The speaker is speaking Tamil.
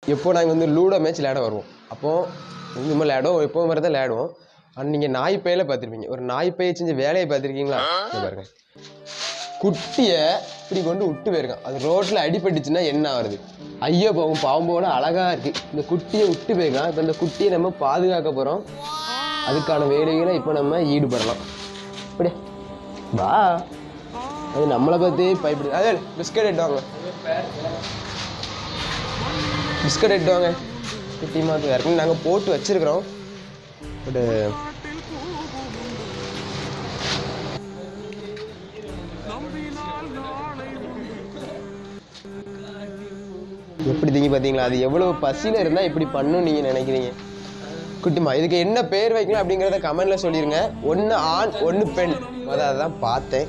எப்போ நாங்கள் வந்து லூடோ மேட்ச் விளையாட வருவோம். அப்போது இந்த மாதிரி விளையாடுவோம், எப்போ மாதிரி தான் விளையாடுவோம். ஆனால் நீங்கள் நாய் பையில பார்த்துருப்பீங்க. ஒரு நாய் பையை செஞ்ச வேலையை பார்த்துருக்கீங்களா? பாருங்க, குட்டியை இப்படி கொண்டு விட்டு போயிருக்கான். அது ரோட்டில் அடிபட்டுச்சுன்னா என்ன ஆகுது? ஐயோ போகும், பாம்போட அழகாக இருக்குது. இந்த குட்டியை விட்டு போயிருக்கான். இப்போ இந்த குட்டியை நம்ம பாதுகாக்க போகிறோம். அதுக்கான வேலைகளை இப்போ நம்ம ஈடுபடலாம். இப்படி வா, அது நம்மளை பற்றி பயப்படுது. அதே பிஸ்கட் எடுவாங்க, பிஸ்கட் எடுவாங்க. குட்டி மாதிரி இருக்குன்னு நாங்கள் போட்டு வச்சுருக்குறோம். பட் எப்படி தீங்க பார்த்தீங்களா? அது எவ்வளோ பசியில் இருந்தால் இப்படி பண்ணும் நீங்கள் நினைக்கிறீங்க? குட்டிமா, இதுக்கு என்ன பேர் வைக்கலாம் அப்படிங்கிறத கமெண்டில் சொல்லிடுங்க. ஒன்று ஆண் ஒன்று பெண், அதை தான் பார்த்தேன்.